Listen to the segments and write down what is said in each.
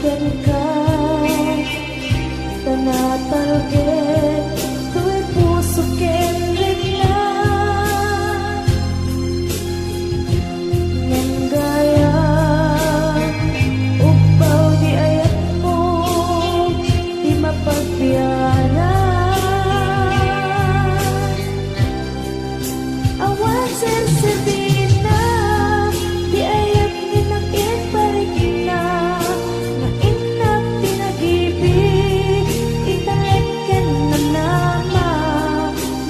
ken ka tanatalgen tu'y puso ken regla ngem gaya upaw di ayat mo di mapagbiyanan awan serserbi na di ayat ni nakin parigna nga inak pinag-ibig italeken na nama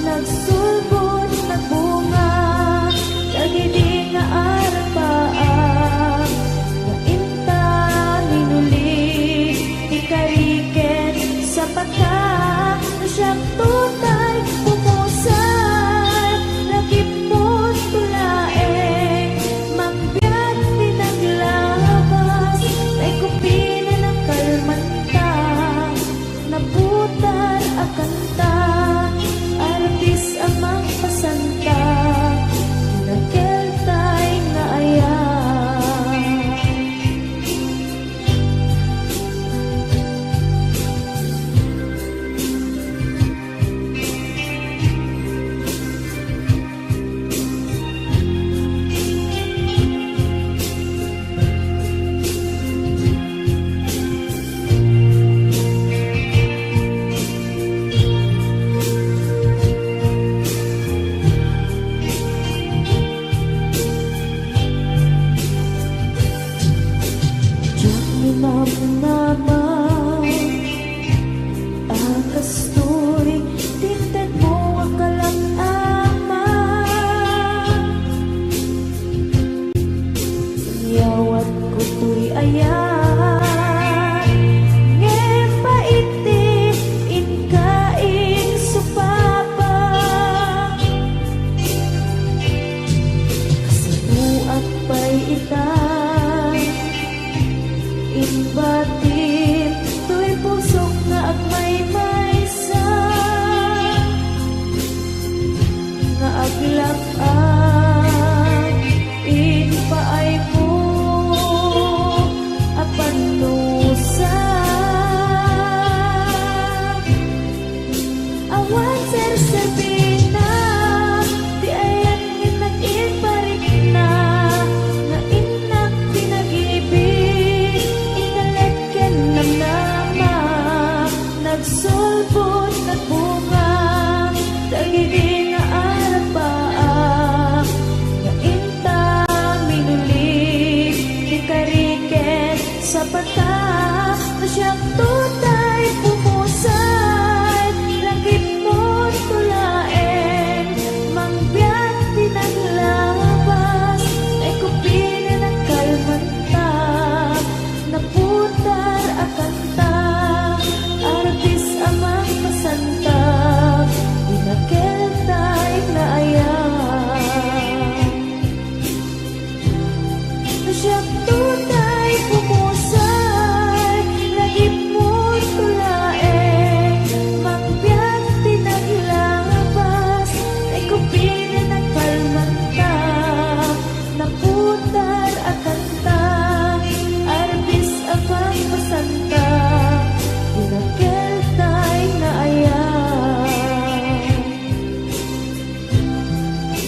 nagsulbon nagbunga dagiti nga arapaan nga inta minuli ikariken sa pagka na siyang tutay pumusay lagip mo tulaeng magbiyak pinaglabas ay kupina ng kalmanta naputar akanta artis amang pasanta nagkeltay nga ayan Diyak minamnaman akasturi tinted mo akalang ama yawat ko tuy ayan ngem paiti inkaing supapa kasibuat pa'y itan inbatin tu'y pusok nga agmay-maysa nga aglak-an inpaay mo apan nusa awan sersebina di ayat nginak inparigna nga inak pinag-ibig italeken ng nama nagsulbon nagbunga dagiti nga arapaan nga inta minuli ikariken sa pata na siyang tutay pumusay lagip mo tulaeng mangbiyak pinaglabas ay kupina ng kalmanta naputar akanta artis amang pasanta inakeltay na ayan na siyang tutay pumusay lagip mo tulaeng mangbiyak pinaglabas ay kupina ng kalmanta naputar akanta artis amang pasanta inakeltay na ayan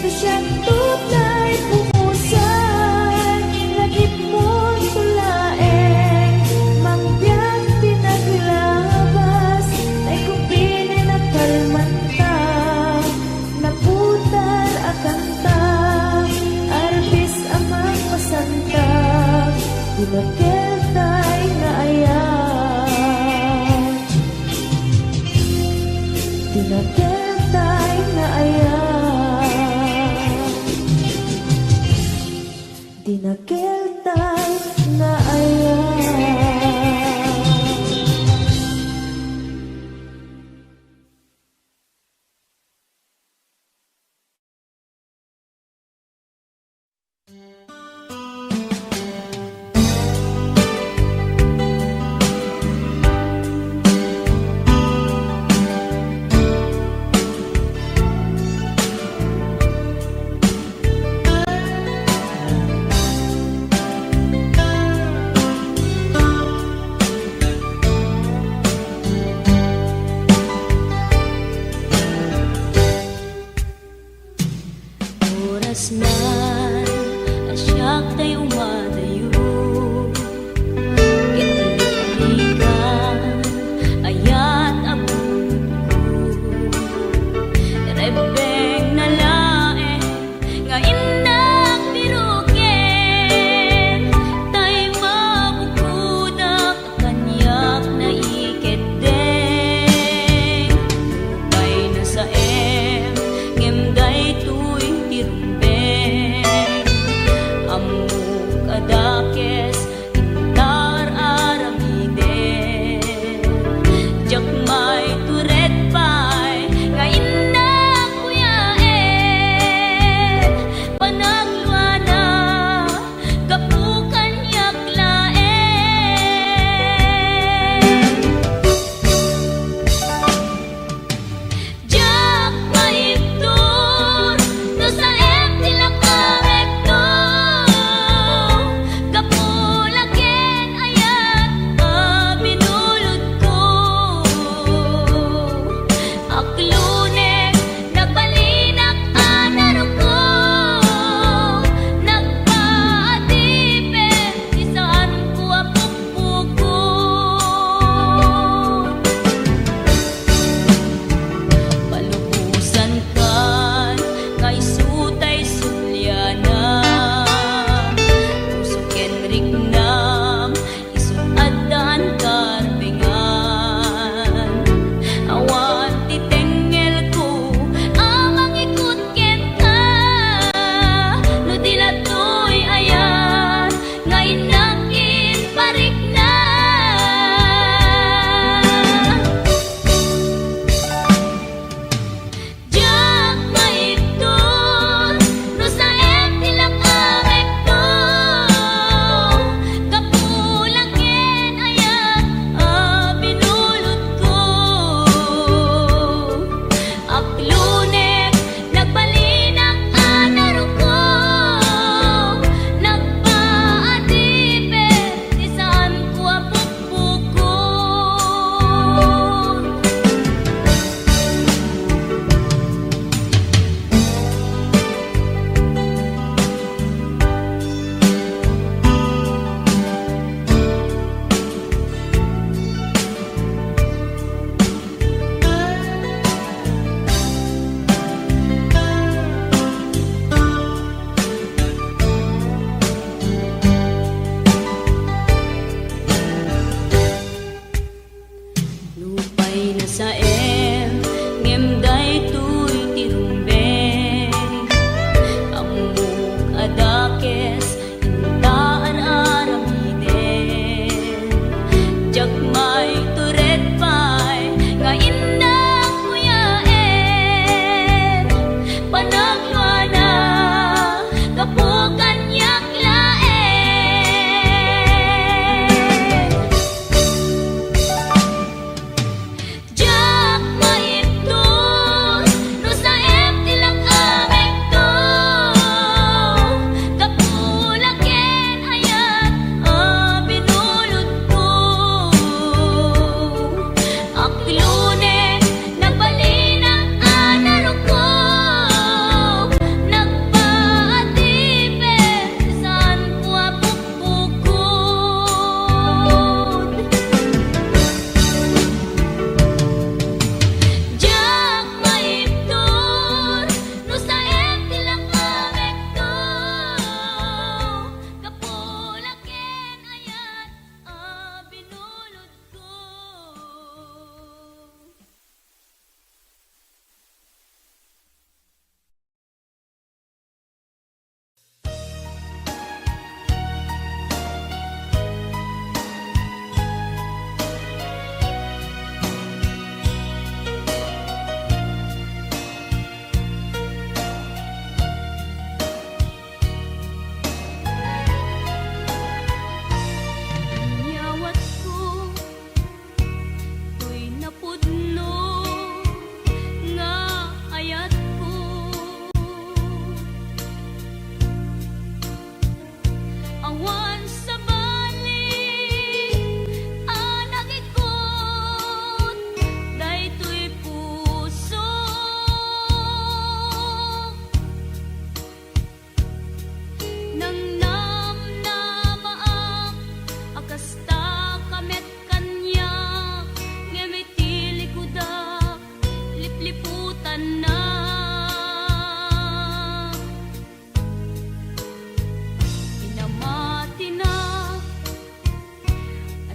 na siyang tutay pumusay lagip mo tulaeng mangbiyak pinaglabas ay kupina ng kalmanta naputar akanta artis amang pasanta inakeltay na ayan inakeltay na ayan inakeltay na ayan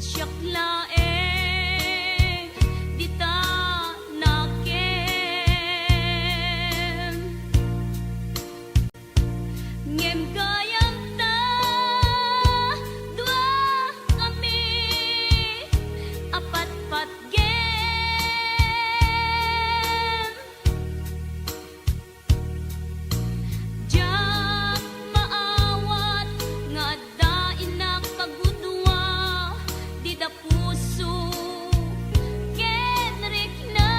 Siyak laeng di ta nakem, ngem gayam ta dua kami apat pat gem, jak maawat nga dain na kagudwa di da puso kenrik na.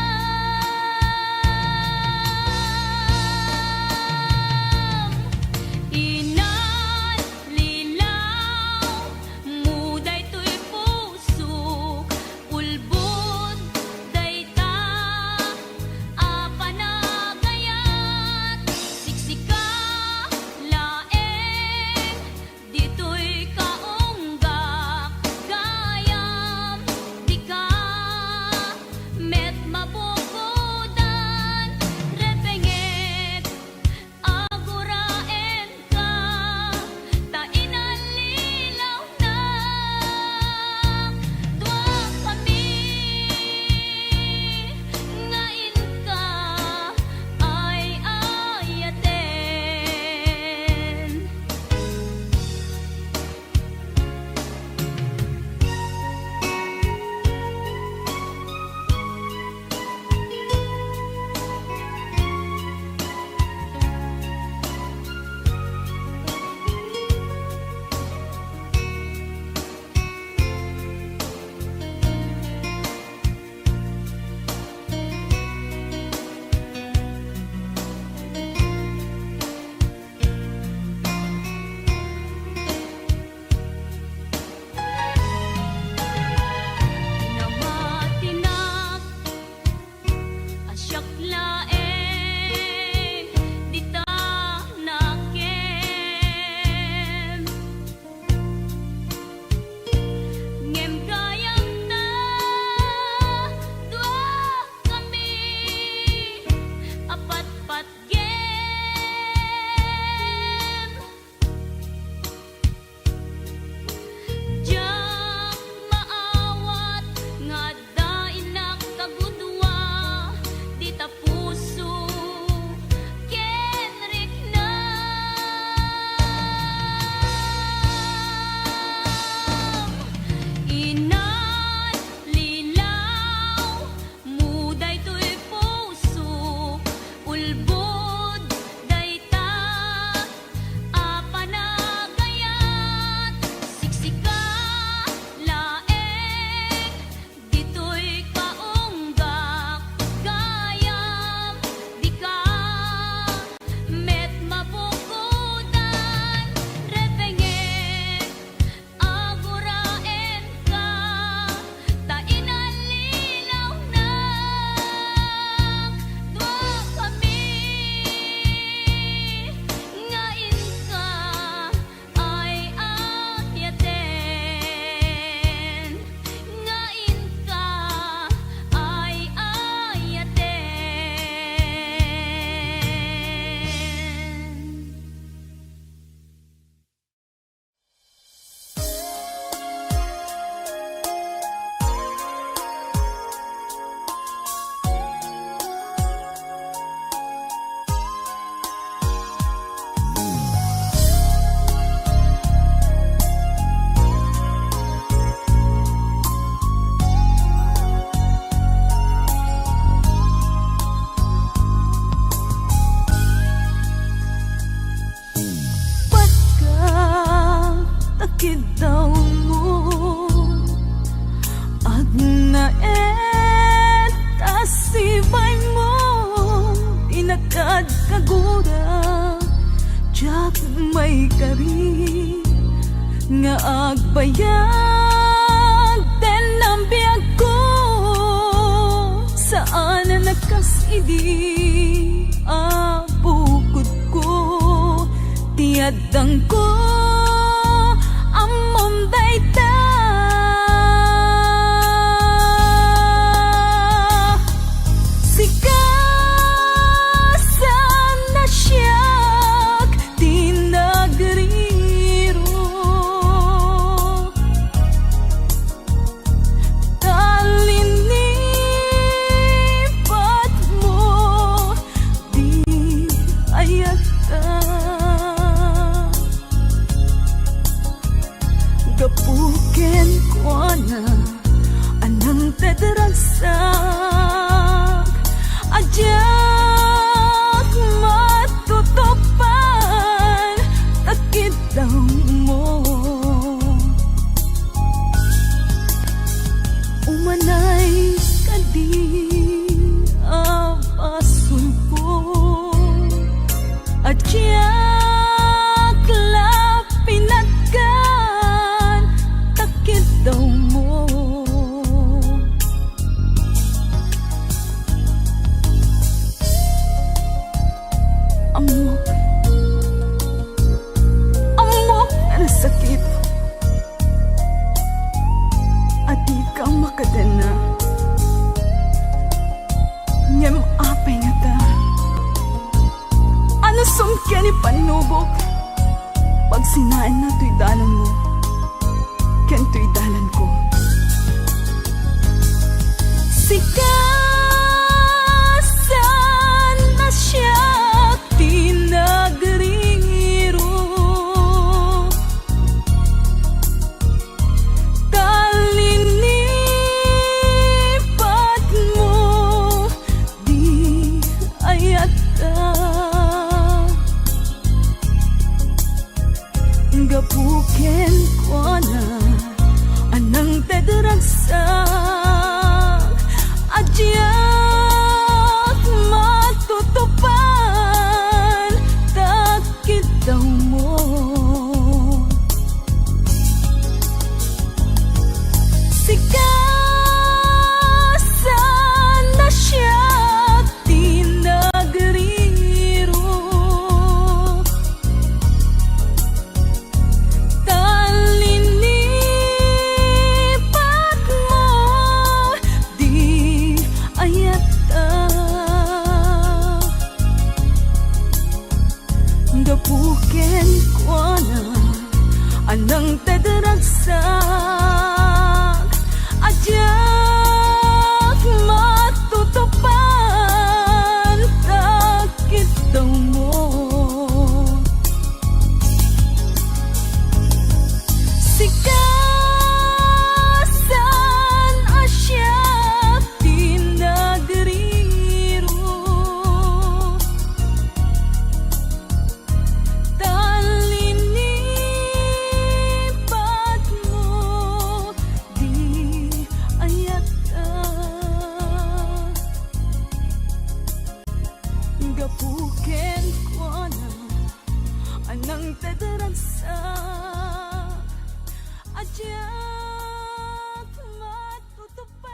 Inan lilaw muday to'y puso ulbod dayta apanagayat siksika laeng dito'y kaunggak gayam di ka met mabukudan repenget aguraen ka ta inalilaw na dua kami ngain ka ay ayaten. Namatinak asyak laeng di ta nakem, ngem gayam ta dua kami apat pat gem, jak maawat nga dain na kagudwa di ta puso kenrik na. Inan lilaw muday to'y puso ulbod dayta apanagayat siksika laeng dito'y kaunggak gayam di ka met mabukudan repenget aguraen ka ta inalilaw na dua kami ngain ka ay ayaten, ngain ka ay ayaten. Takid daw mo agnaet kasibay mo inagad kagura jak may kari nga agbayag den ang biyag ko saan na nakasidi abukod ko tiadang ko amom dayta sika sana siyak tinagriro manay kadi apasun ko at tiyak lapinatkan takit daw mo amok ang sakit at di ka makadana ngem apay nga ta ano sumkyan ni panubok pag sinain na to'y dalan mo ken to'y dalan ko sikasan na siya tinagriro kalinipat mo di ayata gapuken ko na anang tedragsak adyak matutupan takit daw mo sikasan na siya tinagriro kalinipat mo di ayata gapuken ko na anang tedragsak adyak matutupan takit daw mo sikasan asya tinagriro kalinipat mo di ayata gapuken ko na anang tedragsak adyak matutupan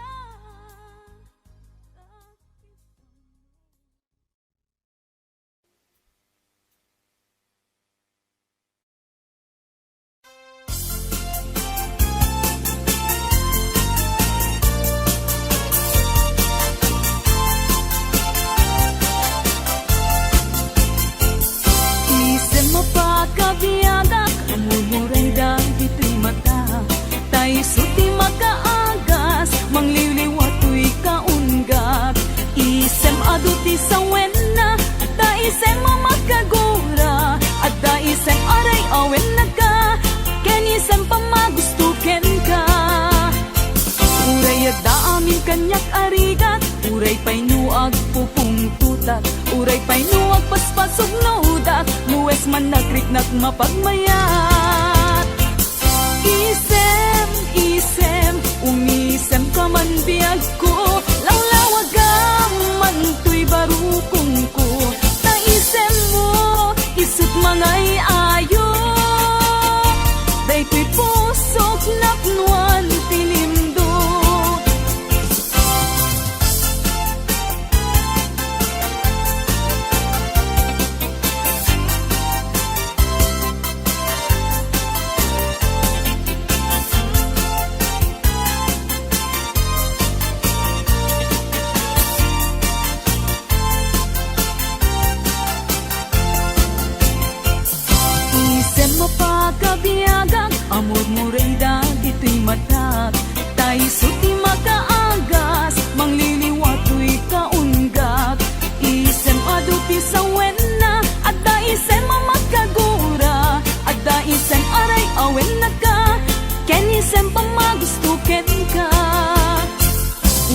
isem mapakabiyadak amumuray dahil ito'y mata tay suti makaagas mangliliwato'y kaunggak isem aduti sa wena da isem mamakagura at da isem aray awen na ka ken isem pamagustuken ka uray at da amin kanyak arigat uray pa'y nuag pupung tutak uray pa'y nuag paspasog nudak luwes man nakriknak mapagmayat isem umisem ka man biyag ko langlawagan man to'y barukong ko na isem mo isip mangay ayo day to'y pusok naknuan tinimdo mapakabiyagang amor mo ray dagito'y matak tay suti makaagas mangliliwato'y kaunggak isem aduti sa wena at da isem mamakagura at da isem aray awen na ka ken isem pamagustuken ka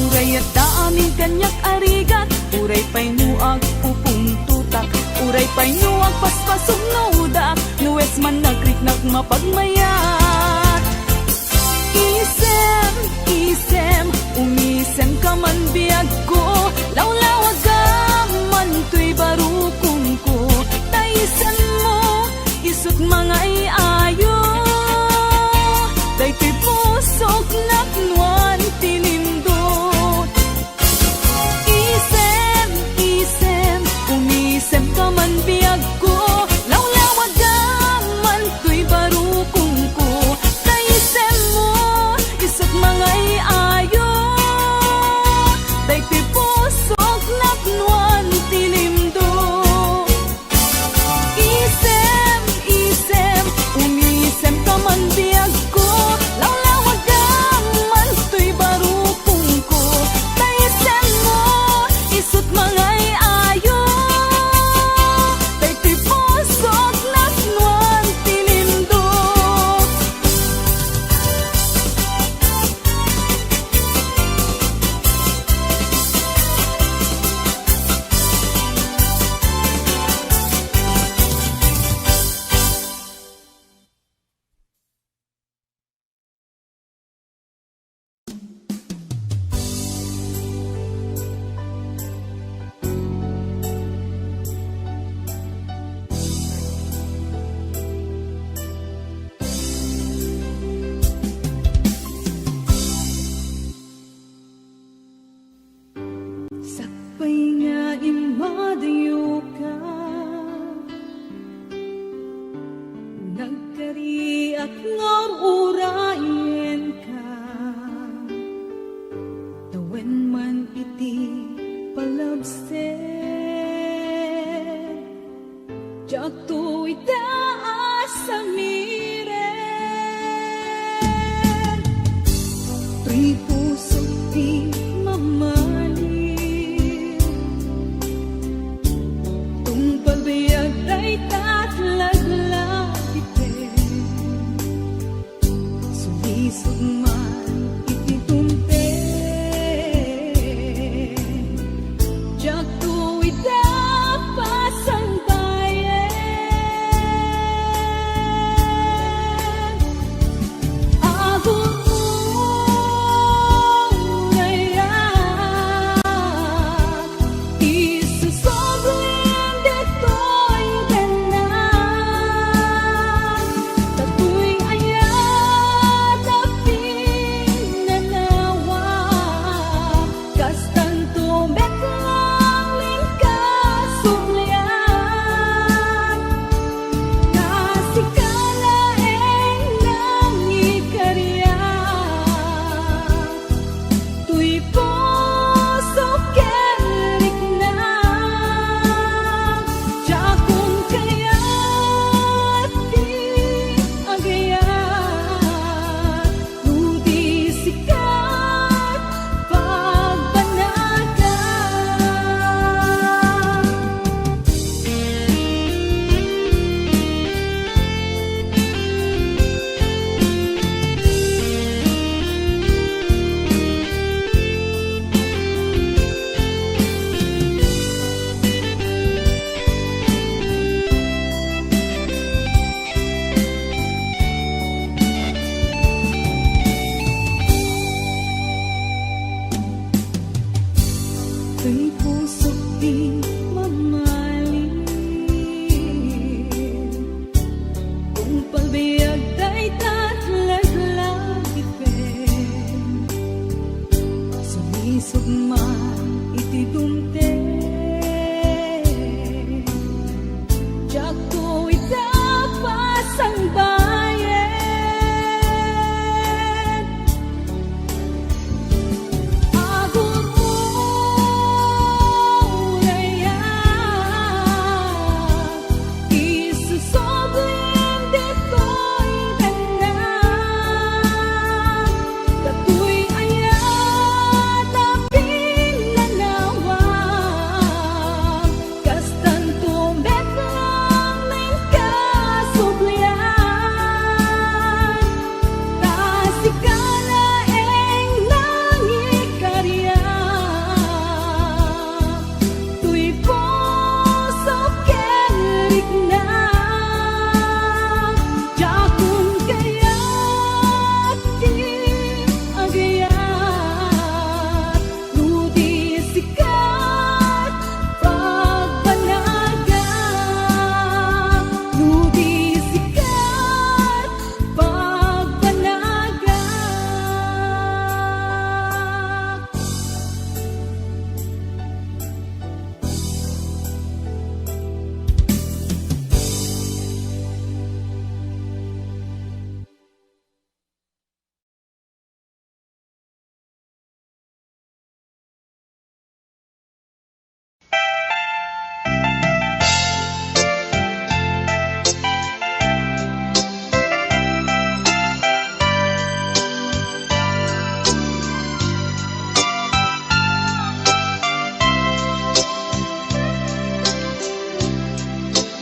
uray at da amin kanyak arigat uray pa'y nuag pupung tutak uray pa'y nuag paspasog nudak nuwes man nagriknak mapagmayat isem isut mangay ayo, daytoy pusok napnuan tilimdo. Isem, isem, umisem ka man biyag ko, lawlawag man to'y barupong ko. Taisem mo, isut mangay ayo, daytoy pusok napnuan tilimdo. Sakpay nga imadayo ka, nagkariak nga urayen ka, tawen man iti palabser, jak to'y taas sa miren, tri puso di mamali, tungpal biyag ay tatlaglag-ite, sulisog man iti tumpe, jak to'y tapasang bayan. Agon mo ngayak, isusoblin dito'y tanan, tato'y ayat aping nanawa, kas tanto betlang lingkasumlian, kasikalaeng nang ikarya, tuy puso kerik na, jakong kayat di agayat, nudi sikat pagbanaga. Tuy pusok di mamalim, kung palbiyag day tatlaglag-ipin, sumisog man iti dumte, jak to'y tapasang bayan. Agon mo ngayak, isusoblin dito'y tanan, tato'y ayat aping nanawa,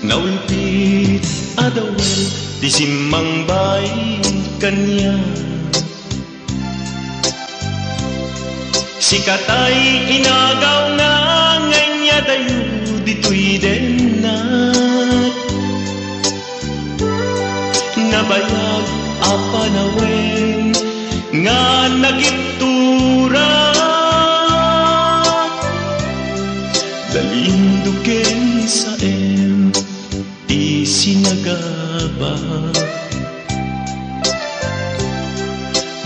Naulpit adawel di simmang bay kanya. Sikatay inagaw na nganya dayo dito'y denat. Nabayag apanawen nga nagiptura. Dalinduken sa isinagaba.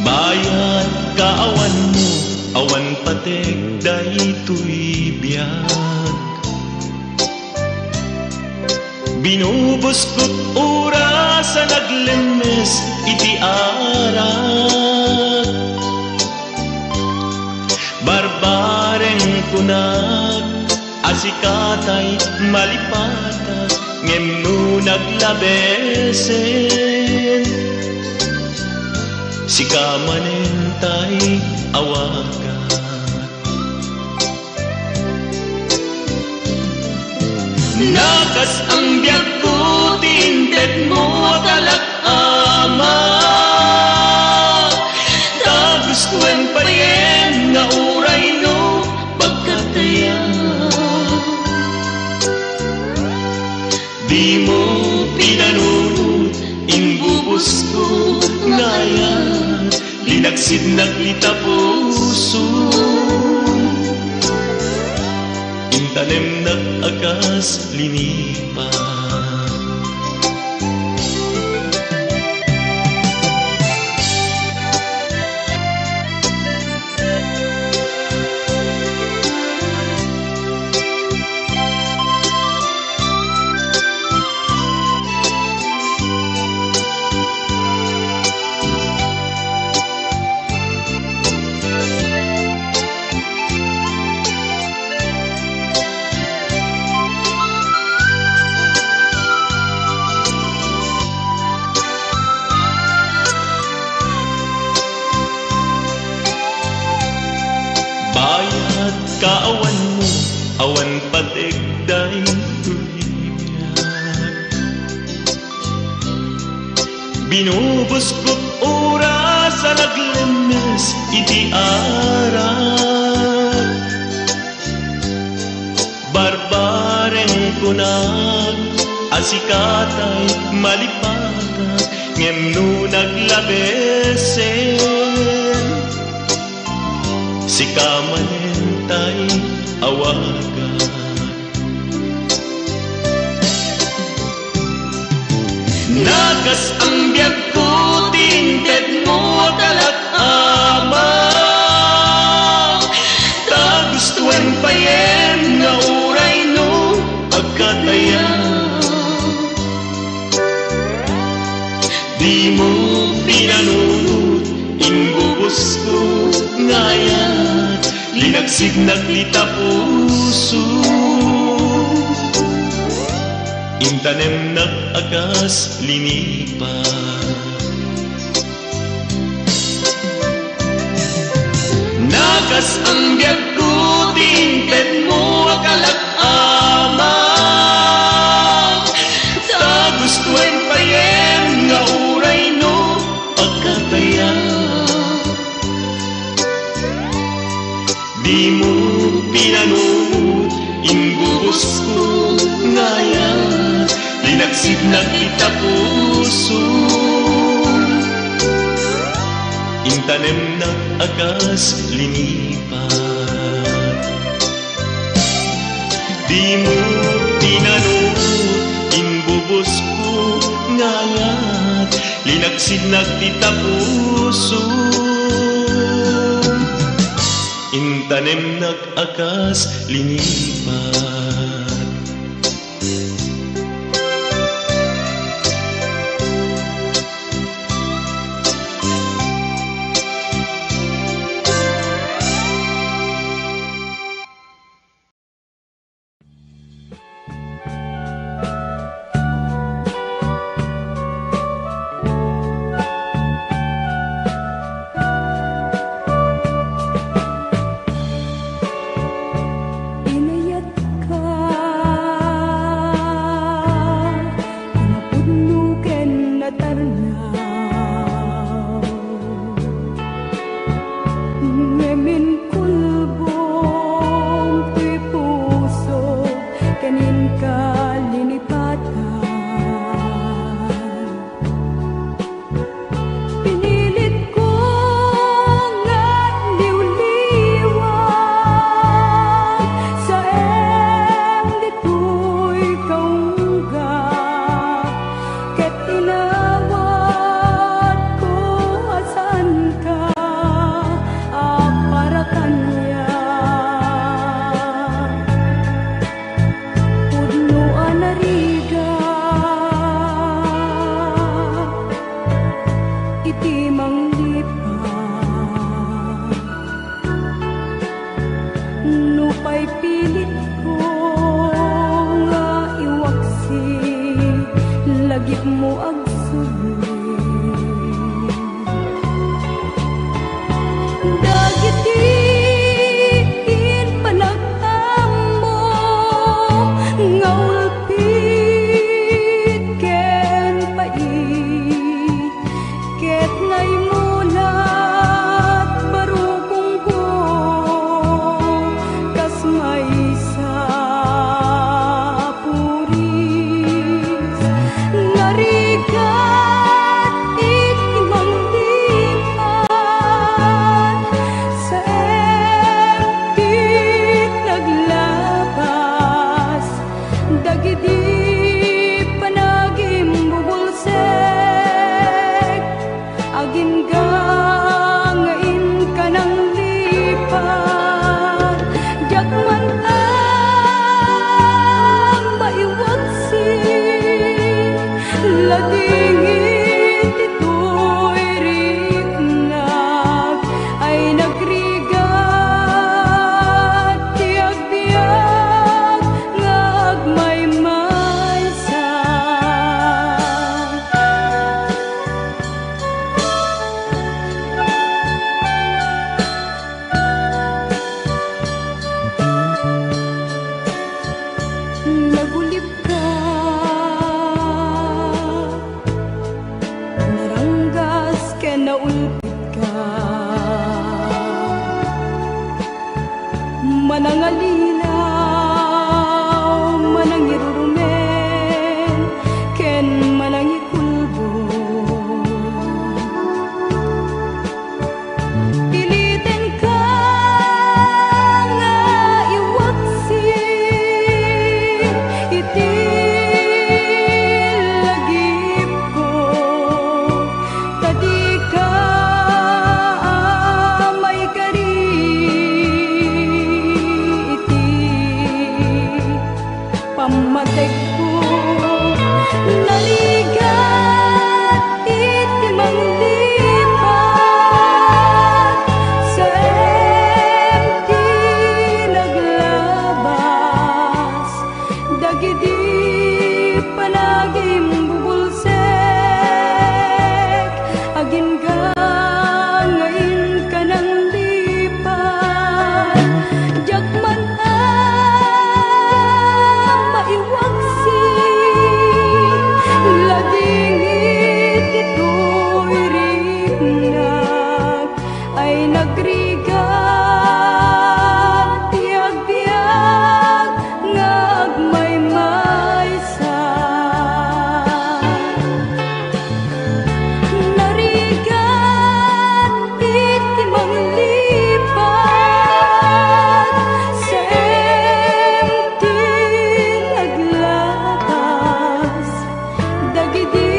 Bayan kaawan mo, awan patek daytoy biyag. Binubos ko't oras sa naglemes iti arak. Barbareng kunag asikatay malipata ngem no naglabesen. Sikamanentay awagan. Nakas ang biyak ko tinted mo talak-ama. Tagustuhan pa rin nga uray no pagkataya. Di mo pinanunod imbubos ko ngayon. Linagsid naglita puso. Intanem nag-agas linipa. Bayad kaawan mo, awan patigday tuyag. Binubos ko't oras sa naglemes iti arak. Barbareng kunag asikatay malipata ngem no naglabesen. Sikamanentay awagan. Nagas ang biyak ko tinted mo talak-ama. Tagustuhan pa yen nga uray no pagkataya. Di mo pinanunod imbubos ko ngayon. Linagsig naglita puso. Intanem nag-agas linipa. Nagas ang biyak ko tinted mo akalak-ama. Tagustuhan pa yen nga uray no pagkataya. Di mo pinanunod imbubos ko ngayon. Linagsid nakita puso. Intanem nag-agas linipa. Di mo pinanunod imbubos ko ngayon. Linagsid nakita puso. Intanem nag-agas linipat. Inayat ka Ngamin kulbong tuy puso kanin ka linipatan. Pinilit ko nga liwliwan sa dito'y kaunggap. Ket inawat ko asan ka para kanya. Pudno anariga iti manglipat. Nupay pilit ko nga iwaksi lagip mo agsubli. Dagiti panagtamo nga ulpit ken pait ket ngay mulat barukong ko kas may sa puris ngarigat iti manglipat sa empit naglabas dagiti panagim bubulsek agin gangain ka ng lipat. Diyak man ang maiwaksi ladingit ito'y riknag ay nagrigat tiyak biyag ngagmaymaysa. Nagulip ka naranggas ken naulpit ka manangalilaw manangirurumen ken manangikulbo. Piliten ka nga iwaksi iti lagip ko tadi ka may kari iti pamatek ko naligat iti manglipat sa empty naglabas dagiti panagim bubulsek agin gangain ka ng lipat. Diyak man ang maiwaksi ladingit ito'y riknag ay nagrigat tiyak biyag ngagmaymaysa. Narigat iti manglipat sa empty naglabas dagiti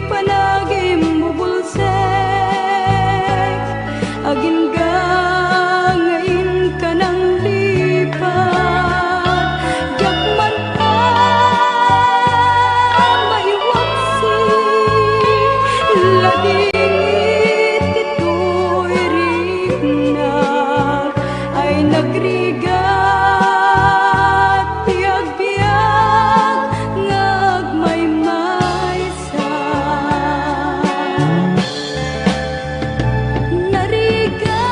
panagim bubulsek agin gangain ka ng lipat. Diyak man ang maiwaksi ladingit ito'y riknag ay nagrigat tiyak biyag ngagmaymaysa. Narigat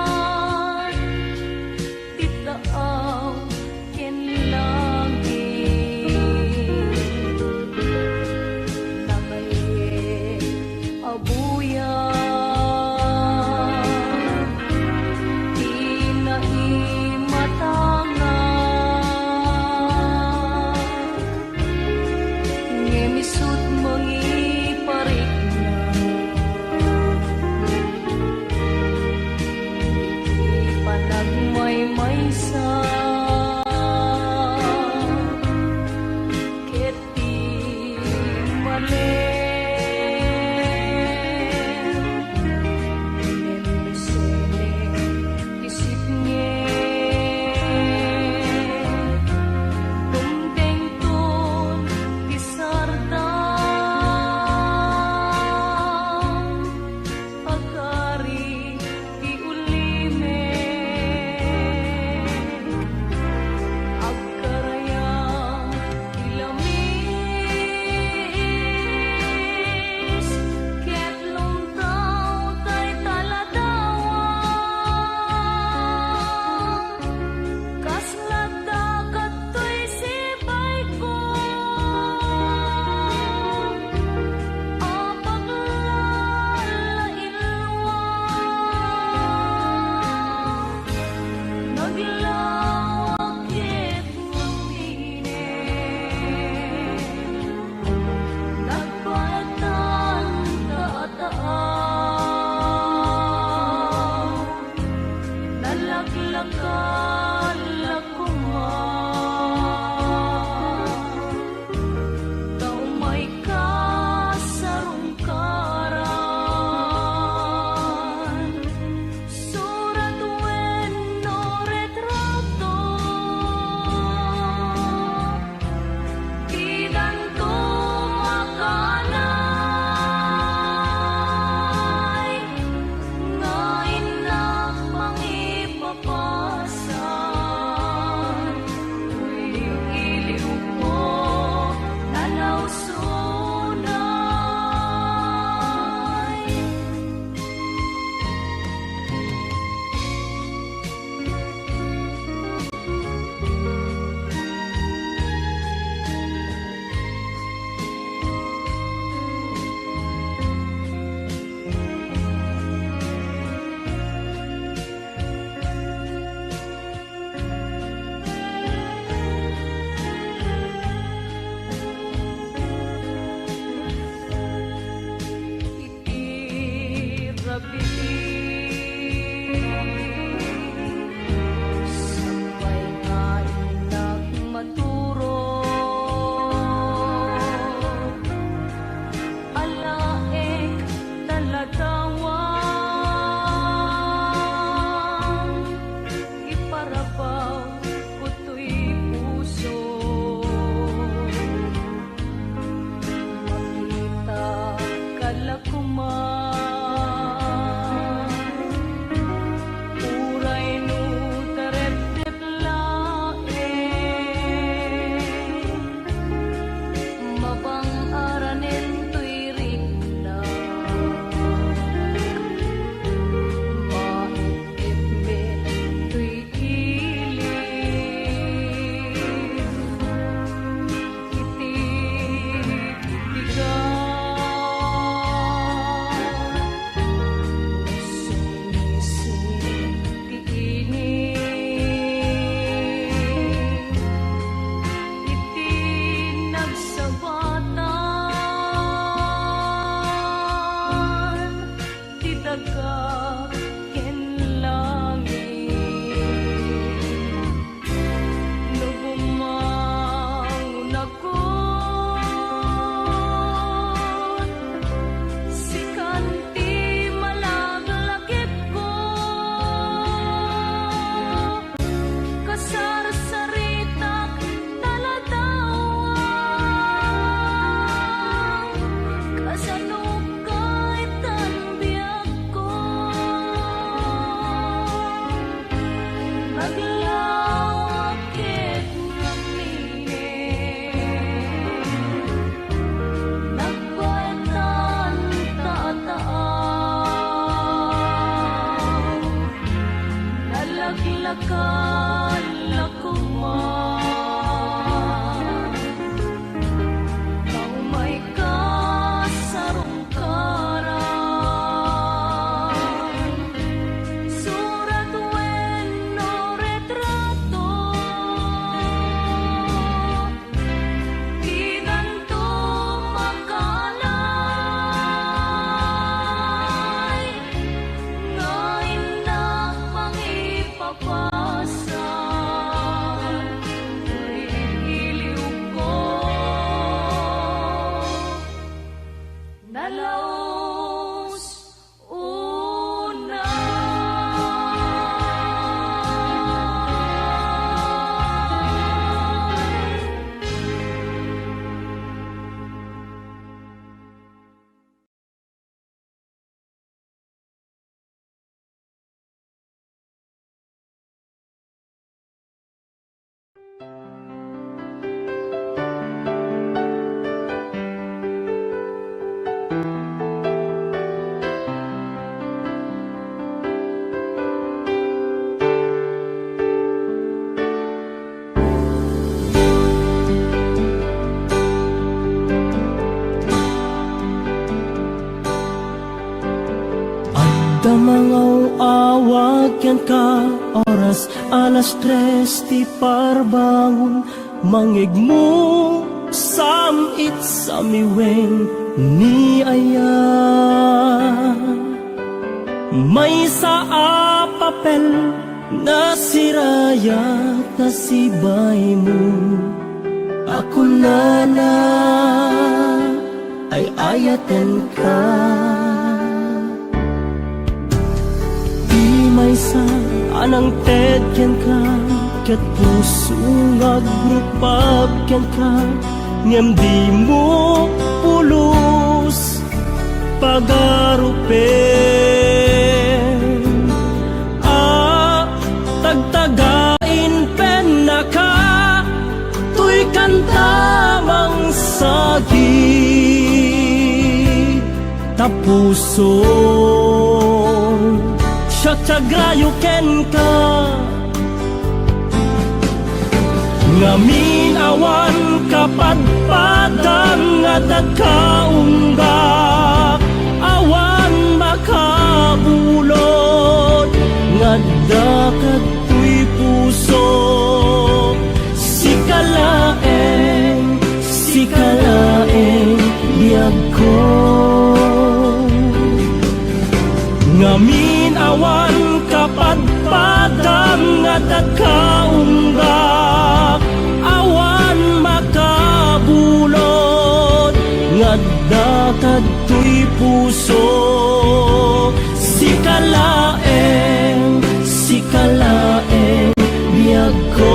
nasabatan titaaw ken langit nakaye abuyan ngemisud mangiparik na panagmaymaysa keti malen ngemisene isip nge Tumtengton isardang agari iulime agkarayang ilamis ket lumtaw tay taladawang kaslada katoy sibay ko apaglalailwa naglawag ket ngumine nagpatan taataaw nalaglakal lakuman Taumay kasarungkaran Surat wen no retrato Bidan to makanay Ngayon lang mangipapasan Iliw-iliw ko nalawsunay Sampai kainak maturo Alaek taladawang Iparabaw kuto'y puso Makita kalakuman nakalakuman. Kaumay ka sa rungkaran, surat bueno retrato, di ganito makalay, nga inak pang ipapasan, kay iliw ko nalaos una. Damangaw awag yan ka oras alas 3 ti parbangon mangigmo samit sa miweng ni aya may sa papel na sirayat na sibay mo ako na ay ayatan ka. May sa anang tedyan ka ket puso nga grupap ken ka ngem di mo pulos pagarupen tagtagain pen na ka tuy kantamang sagi tapuso Syagrayo ken ka ngamin awan kapadpadang at kaunggak awan makabulod ngadakad tuy puso sikalaeng biyag ko ngamin awan kapadpadang at kaunggak awan makabulod ngadakad tuy puso sikalaeng biyag ko.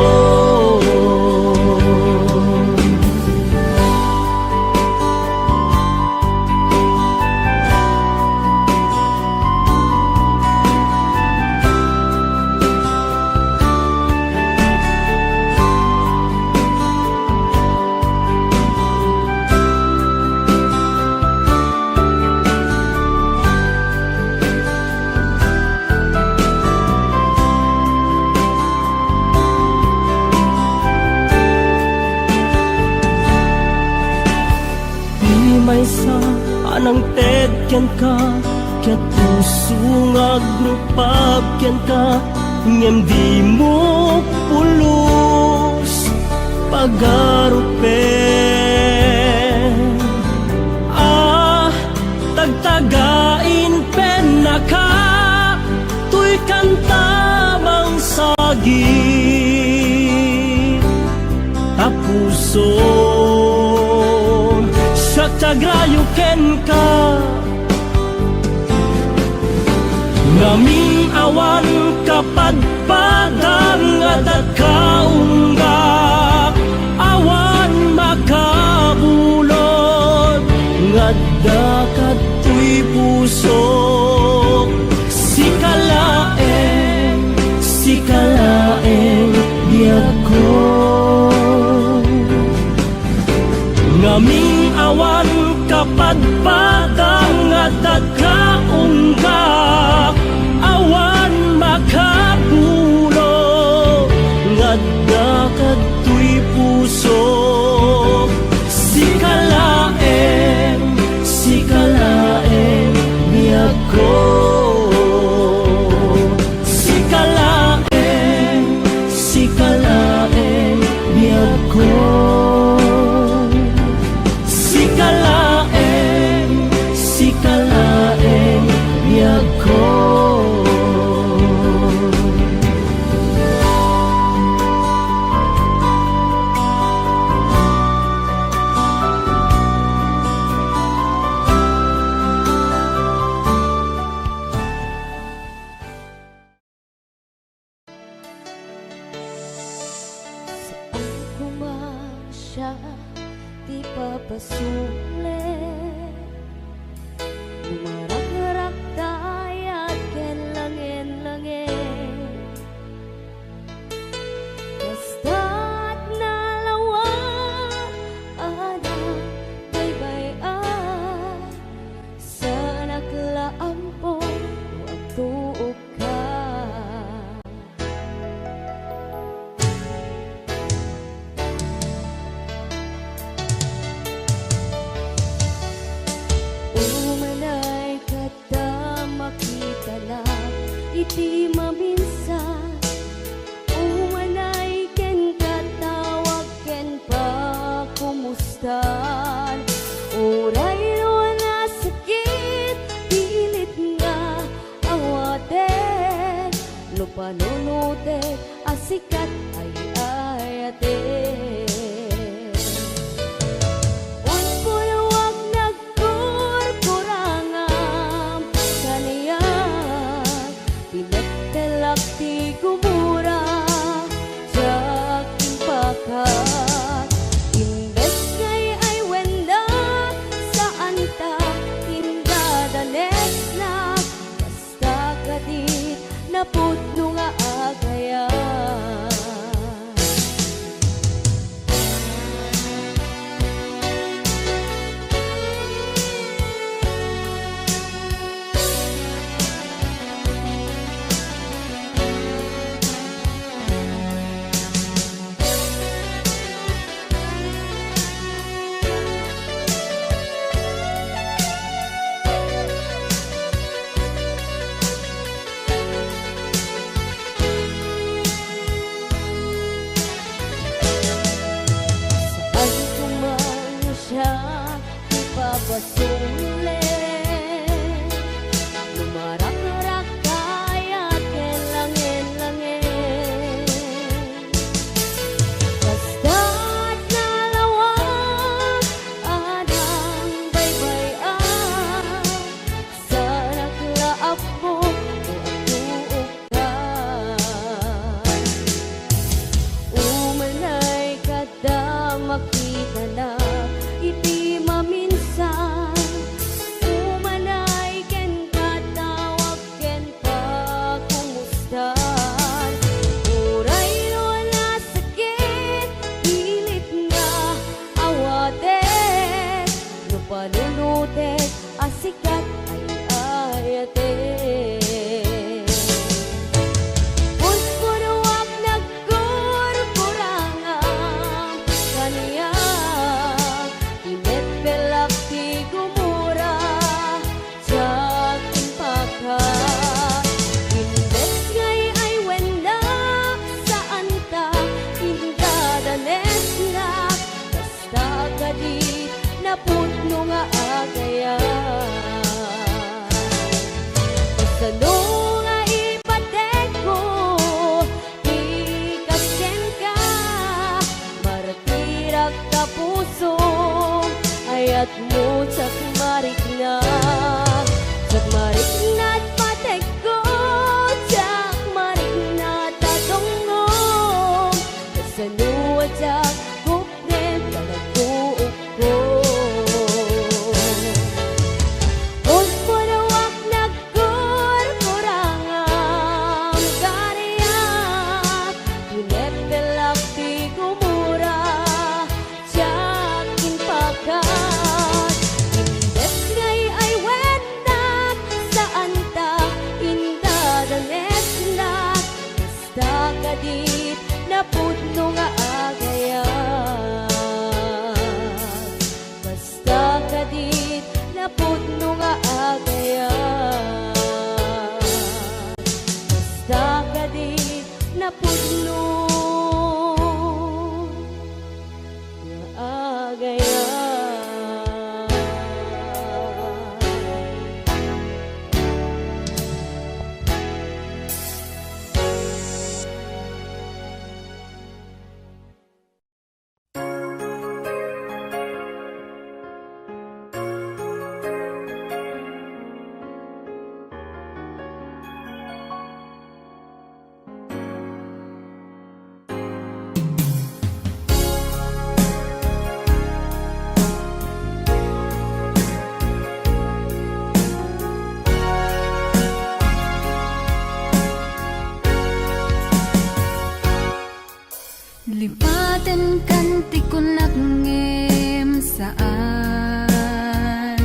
May sa anang tedyan ka ket puso nga grupap ken ka ngem di mo pulos pagarupen tagtagain pen na ka tuy kantamang sagi tapuso Syagrayo ken ka ngamin awan kapadpadang at kaunggak awan makabulod ngadakad tuy puso sikalaeng biyag ko ngaming awan kapadpadang at kaunggak awan makabulod iti maminsan. Umanay ken katawag ken pa kumustan. Uray no na sakit, pilit nga awaten. No panunutin, asikat ay ayaten. Unpulawag nagkurkurangam kaniyan. Pinagtalak ti kumura, jaking pakat. Imbes kay ay wenda, saan ta indadanes na. Basta kadit na putno nga agayan. Saan kumana siya ipapasulit? Lumarak-rak kaya kelangin-langin. Basta't nalawag anang baybayan. Sa naglaap mo o atuukan. Umanay kada makita na iti maminsan. Umanay ken katawag ken pa kumustan. Uray no na sakit, pilit nga awaten. No panunutin, asikat ay ayaten. Unpuruwag nagkurkurangam kaniyan. Pinetpelak ti gumura, jaking pakat. Imbes ngay ay wenda, saan ta indadanes na. Basta kadit na putno nga agayan. Kasano nga ipatek ko, di kasken ka. Martirag ka puso, ayat mo tsak marik na. Tsak marik na't patek ko, tsak marik na tatongong. Kasano at tsak kupnem palagtuok ko. Unpuruwag nagkurkurangam kaniyan. Pinepelak ti kumura, jaking pakat. Imbes ngay ay wendak, saan ta indadanes na. Basta kadit na putno nga agayan. Basta kadit na putno nga agayan. Basta kadit na putno nga agayan. Lipatan kanti ko nagngem saan.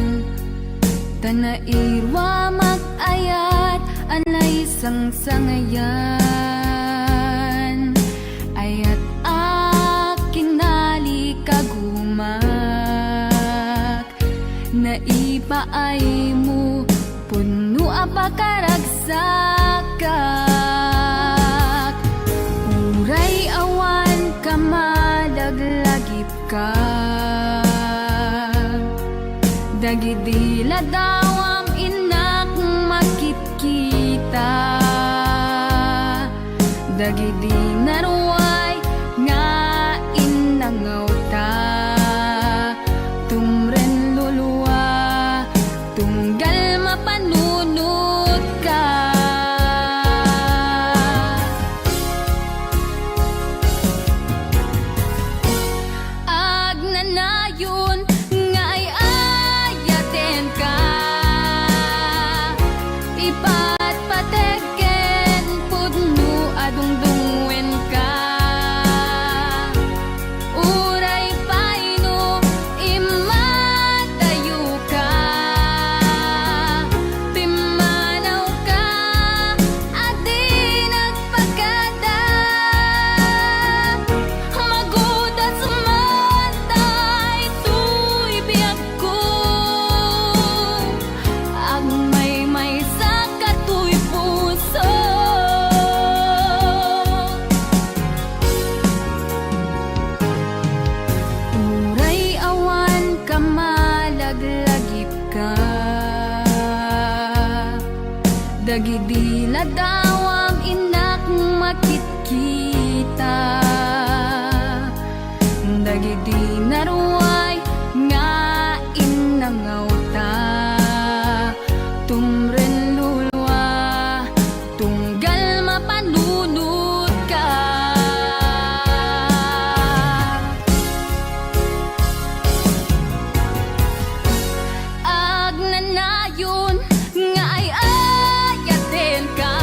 Tanairwa mag-ayat anay sang-sangayan. Ayat aking nalikagumak. Naipaay mo puno apakaragsak agak uray awan ka malaglagip ka dagidila dawam inak makikita dagidi naruay nga inangaw ta tumren luluwa tunggal mapanunot ka agnanayon nga ay ayaten ka ipatpategen pudno adungdungwen ka uray paino imatayo ka pimanaw ka adi nagpagada magudas mata ito'y biyag ko ang may sa kato'y puso uray awan ka malaglagip ka dagidila dawam inak makitkita dagidi naruay nga inangaw ta tumren lulwa tunggal mapanunot ka agnanayon nga ay ayaten ka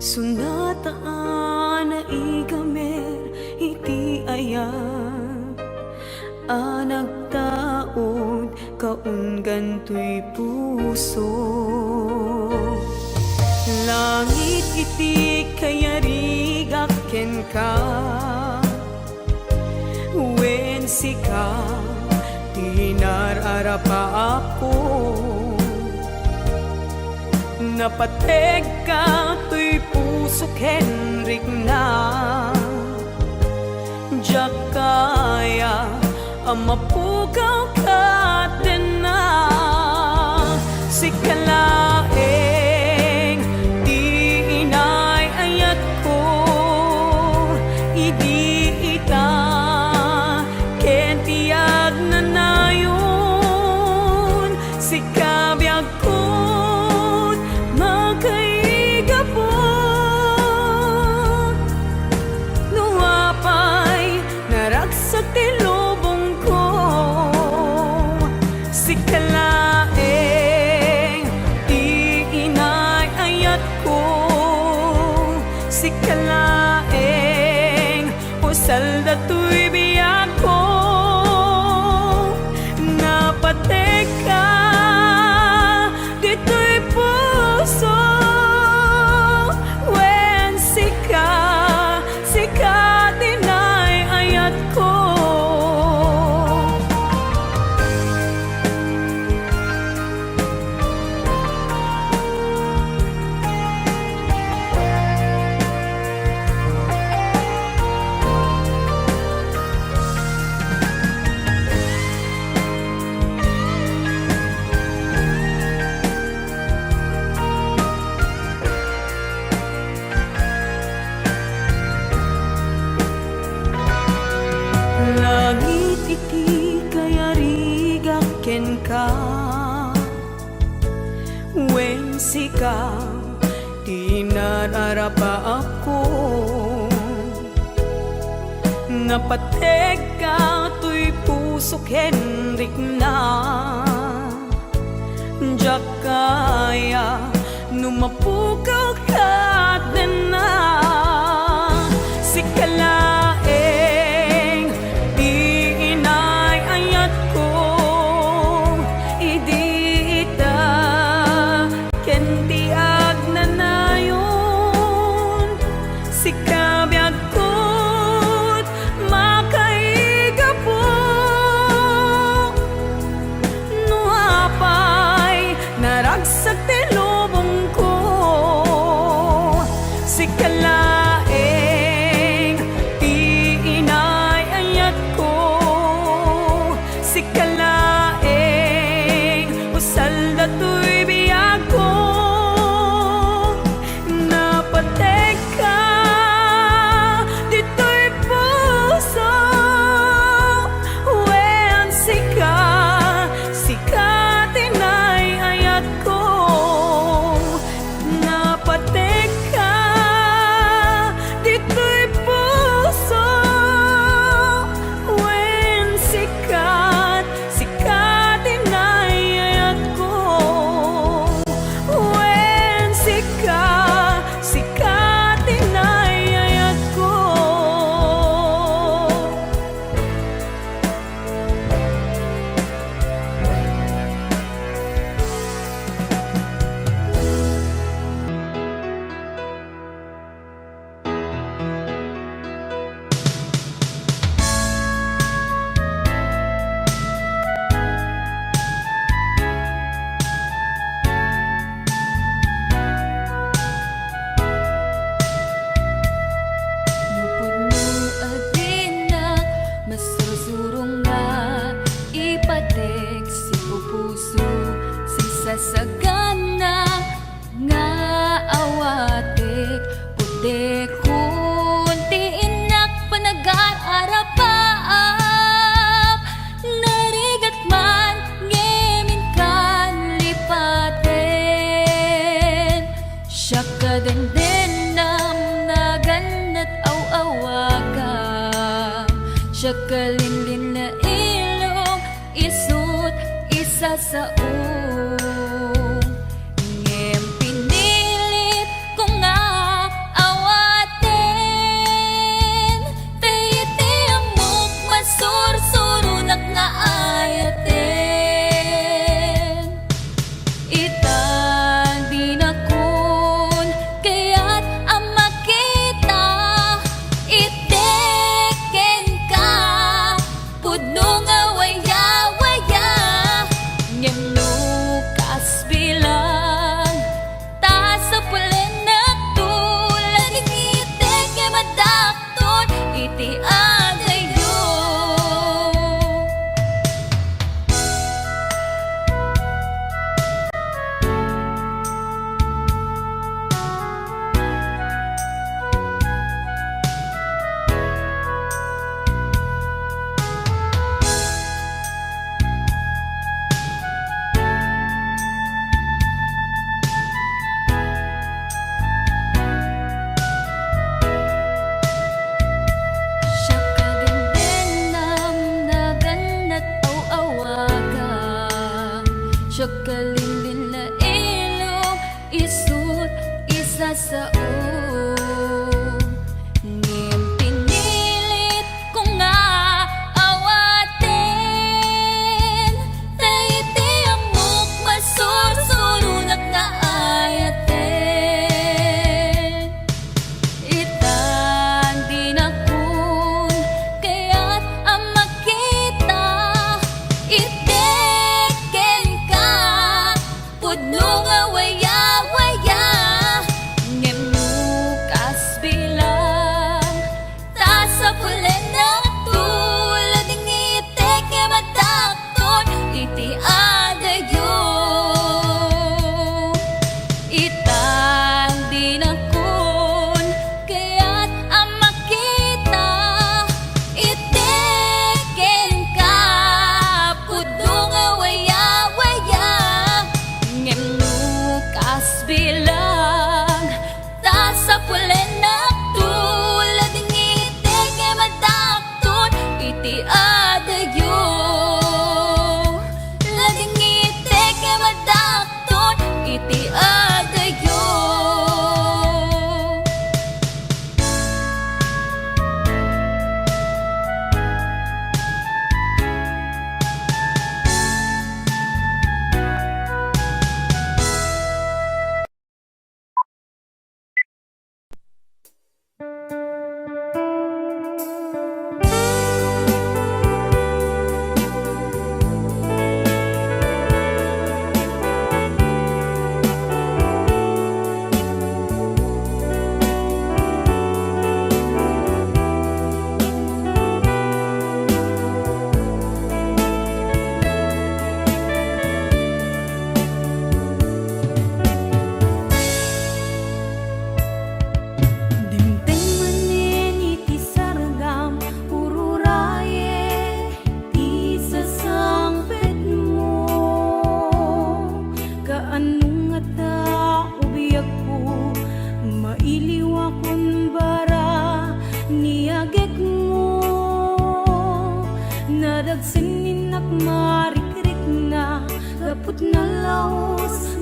Sunataan na igamer iti ayat nagtaod kaunggan to'y puso. Langit iti kayarigak ken ka, wen sika tinararapa ako. Napateg ka to'y puso Henrik na, diyak kaya amapugaw ka din na. Sikalaeng di inay ayat ko, idi ita ken tiyag na nayon. Sikabiyag ko magkaigapon, nuapay naragsak ti lubong ko. Sikalaeng di inay ayat ko, sikalaeng usal dato'y biyag ko. Napatek ka dito'y puso, wen sika dinay ayat ko. Langit iti kayarigak ken ka, wen sika tinararapa ako. Napateg ka to'y puso Henrik na, diyak kaya numapukaw ka din na. Sikalaeng di inay ayat ko, idi ita ken tiyag na nayon. Sikabiyag ko't makaigapon, nuapay naragsak ti lubong ko. Sikalaeng di inay ayat ko, sikalaeng usal dato'y biyag ko. Napateg ka dito'y puso, wen sika tinay ayat ko. Napateg ka dito'y puso, wen sika tinay ayat ko. Wen sika tinay ayat ko. Nupudno adina masursurong nga ipatek si pupuso si sasagana nga awatek putek kunti inak panagar-arapaap narigat man ngemin kan lipaten siya kadendenam naganat aw-awagam siya kalinlin na ilong isut isa sa ngem pinilit ko nga sao ngem pinilit ko nga awatin taiti amok masursurunag na ayatin itan din akun kaya't ang makita iteken ka pudno nga waya-waya ngem nukas bilang ta sa pulen na tulad ng itek nga matakton iti adayo itan din akon kaya't ang makita iteken ka pudno nga waya-waya ngem nukas bilang ta sa pulen na tulad ng itek nga matakton iti adayo lading itek nga matakton iti adayo Dimteng manen iti sargam ururaye ti sasangpet mo kaanong nga ta ubiyag ko mailiw akon bara niagek mo nadagsin ninak marikrik na gapot na laos